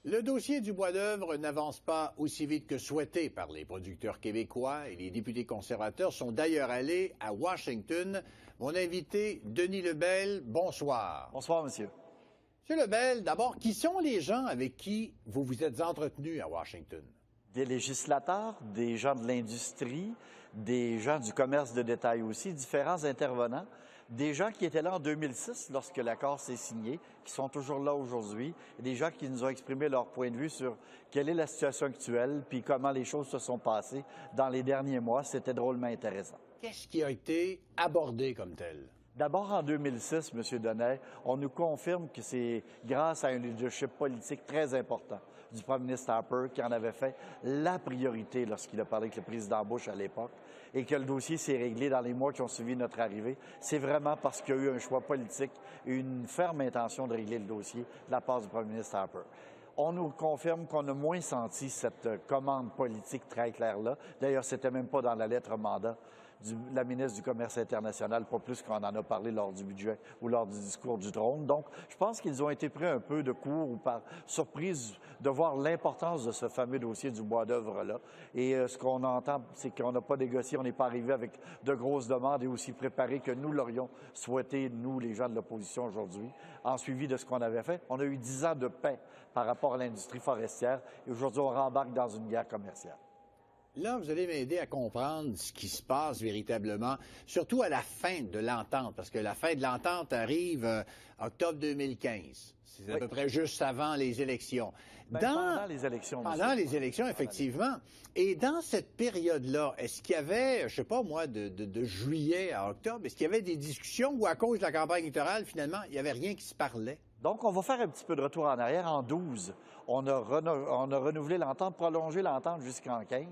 Le dossier du bois d'œuvre n'avance pas aussi vite que souhaité par les producteurs québécois et les députés conservateurs sont d'ailleurs allés à Washington. Mon invité, Denis Lebel, bonsoir. Bonsoir, monsieur. Monsieur Lebel, d'abord, qui sont les gens avec qui vous vous êtes entretenu à Washington? Des législateurs, des gens de l'industrie, des gens du commerce de détail aussi, différents intervenants, des gens qui étaient là en 2006 lorsque l'accord s'est signé, qui sont toujours là aujourd'hui, et des gens qui nous ont exprimé leur point de vue sur quelle est la situation actuelle, puis comment les choses se sont passées dans les derniers mois. C'était drôlement intéressant. Qu'est-ce qui a été abordé comme tel? D'abord, en 2006, M. Donnet, on nous confirme que c'est grâce à un leadership politique très important du premier ministre Harper qui en avait fait la priorité lorsqu'il a parlé avec le président Bush à l'époque et que le dossier s'est réglé dans les mois qui ont suivi notre arrivée. C'est vraiment parce qu'il y a eu un choix politique et une ferme intention de régler le dossier de la part du premier ministre Harper. On nous confirme qu'on a moins senti cette commande politique très claire-là. D'ailleurs, c'était même pas dans la lettre mandat de la ministre du Commerce international, pas plus qu'on en a parlé lors du budget ou lors du discours du trône. Donc, je pense qu'ils ont été pris un peu de court ou par surprise de voir l'importance de ce fameux dossier du bois d'œuvre-là. Et ce qu'on entend, c'est qu'on n'a pas négocié, on n'est pas arrivé avec de grosses demandes et aussi préparé que nous l'aurions souhaité, nous, les gens de l'opposition aujourd'hui, en suivi de ce qu'on avait fait. On a eu 10 ans de paix par rapport à l'industrie forestière et aujourd'hui, on rembarque dans une guerre commerciale. Là, vous allez m'aider à comprendre ce qui se passe véritablement, surtout à la fin de l'entente, parce que la fin de l'entente arrive octobre 2015. C'est à peu près juste avant les élections. Pendant les élections. Pendant les élections, effectivement. Et dans cette période-là, est-ce qu'il y avait, je sais pas moi, de juillet à octobre, est-ce qu'il y avait des discussions ou à cause de la campagne électorale, finalement, il n'y avait rien qui se parlait? Donc, on va faire un petit peu de retour en arrière. En 12, on a renouvelé l'entente, prolongé l'entente jusqu'en 15,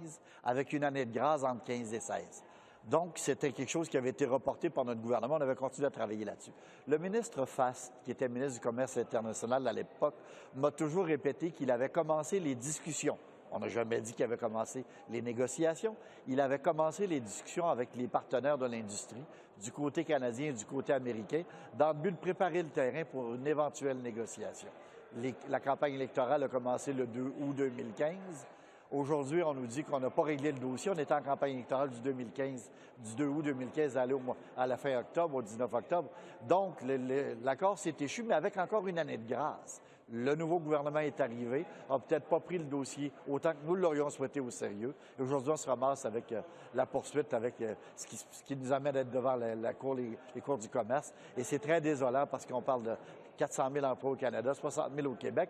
avec une année de grâce entre 15 et 16. Donc, c'était quelque chose qui avait été reporté par notre gouvernement. On avait continué à travailler là-dessus. Le ministre Fast, qui était ministre du Commerce international à l'époque, m'a toujours répété qu'il avait commencé les discussions. On n'a jamais dit qu'il avait commencé les négociations. Il avait commencé les discussions avec les partenaires de l'industrie, du côté canadien et du côté américain, dans le but de préparer le terrain pour une éventuelle négociation. La campagne électorale a commencé le 2 août 2015. Aujourd'hui, on nous dit qu'on n'a pas réglé le dossier. On était en campagne électorale du 2 août 2015 à la fin octobre, au 19 octobre. Donc, l'accord s'est échu, mais avec encore une année de grâce. Le nouveau gouvernement est arrivé, n'a peut-être pas pris le dossier autant que nous l'aurions souhaité au sérieux. Et aujourd'hui, on se ramasse avec la poursuite, avec ce qui nous amène à être devant la Cour, les cours du commerce. Et c'est très désolant parce qu'on parle de 400 000 emplois au Canada, 60 000 au Québec.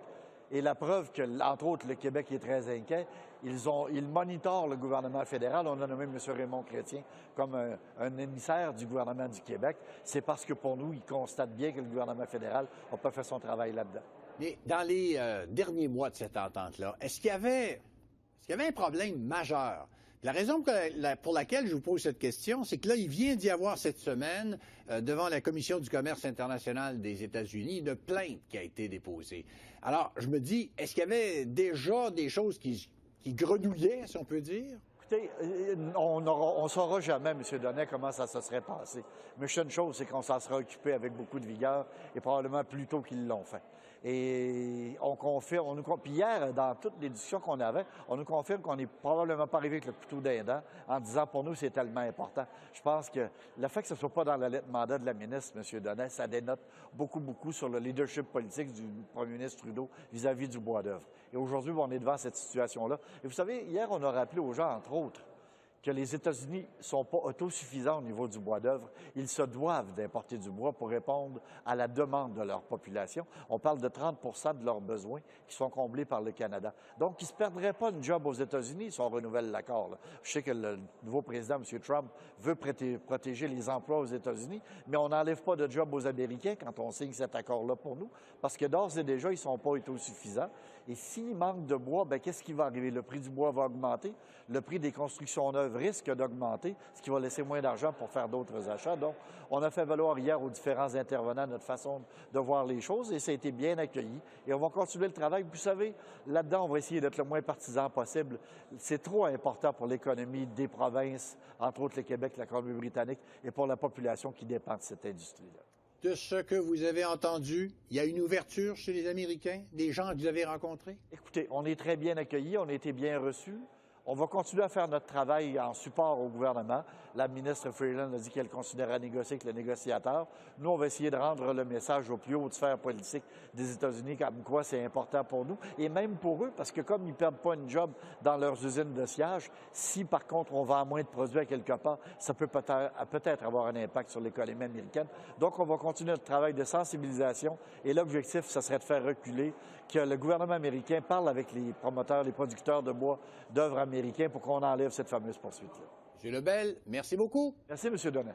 Et la preuve que, entre autres, le Québec est très inquiet, ils monitorent le gouvernement fédéral. On a nommé M. Raymond Chrétien comme un émissaire du gouvernement du Québec. C'est parce que, pour nous, ils constatent bien que le gouvernement fédéral n'a pas fait son travail là-dedans. Mais dans les derniers mois de cette entente-là, est-ce qu'il y avait un problème majeur? La raison pour laquelle je vous pose cette question, c'est que là, il vient d'y avoir cette semaine, devant la Commission du commerce international des États-Unis, une plainte qui a été déposée. Alors, je me dis, est-ce qu'il y avait déjà des choses qui grenouillaient, si on peut dire? Écoutez, on ne saura jamais, M. Donnet, comment ça se serait passé. Mais une chose, c'est qu'on s'en sera occupé avec beaucoup de vigueur et probablement plus tôt qu'ils l'ont fait. Et on confirme, puis hier, dans toutes les discussions qu'on avait, on nous confirme qu'on n'est probablement pas arrivé avec le couteau d'un dent en disant pour nous c'est tellement important. Je pense que le fait que ce ne soit pas dans la lettre mandat de la ministre, M. Donnet, ça dénote beaucoup sur le leadership politique du premier ministre Trudeau vis-à-vis du bois d'œuvre. Et aujourd'hui, on est devant cette situation-là. Et vous savez, hier, on a rappelé aux gens, entre autres, que les États-Unis ne sont pas autosuffisants au niveau du bois d'œuvre. Ils se doivent d'importer du bois pour répondre à la demande de leur population. On parle de 30 de leurs besoins qui sont comblés par le Canada. Donc, ils ne se perdraient pas une job aux États-Unis si on renouvelle l'accord. Je sais que le nouveau président, M. Trump, veut protéger les emplois aux États-Unis, mais on n'enlève pas de job aux Américains quand on signe cet accord-là pour nous, parce que d'ores et déjà, ils ne sont pas autosuffisants. Et s'il manque de bois, bien, qu'est-ce qui va arriver? Le prix du bois va augmenter, le prix des constructions neuves risque d'augmenter, ce qui va laisser moins d'argent pour faire d'autres achats. Donc, on a fait valoir hier aux différents intervenants notre façon de voir les choses et ça a été bien accueilli. Et on va continuer le travail. Vous savez, là-dedans, on va essayer d'être le moins partisan possible. C'est trop important pour l'économie des provinces, entre autres le Québec, la Colombie-Britannique, et pour la population qui dépend de cette industrie-là. de ce que vous avez entendu? Il y a une ouverture chez les Américains, des gens que vous avez rencontrés? Écoutez, on est très bien accueillis, on a été bien reçus. On va continuer à faire notre travail en support au gouvernement. La ministre Freeland a dit qu'elle considérait négocier avec le négociateur. Nous, on va essayer de rendre le message aux plus hautes sphères politiques des États-Unis comme quoi c'est important pour nous et même pour eux, parce que comme ils ne perdent pas une job dans leurs usines de sciage, si par contre on vend moins de produits à quelque part, ça peut peut-être avoir un impact sur l'économie américaine. Donc, on va continuer notre travail de sensibilisation et l'objectif, ce serait de faire reculer, que le gouvernement américain parle avec les promoteurs, les producteurs de bois, d'œuvres américains pour qu'on enlève cette fameuse poursuite-là. M. Lebel, merci beaucoup. Merci, M. Donnet.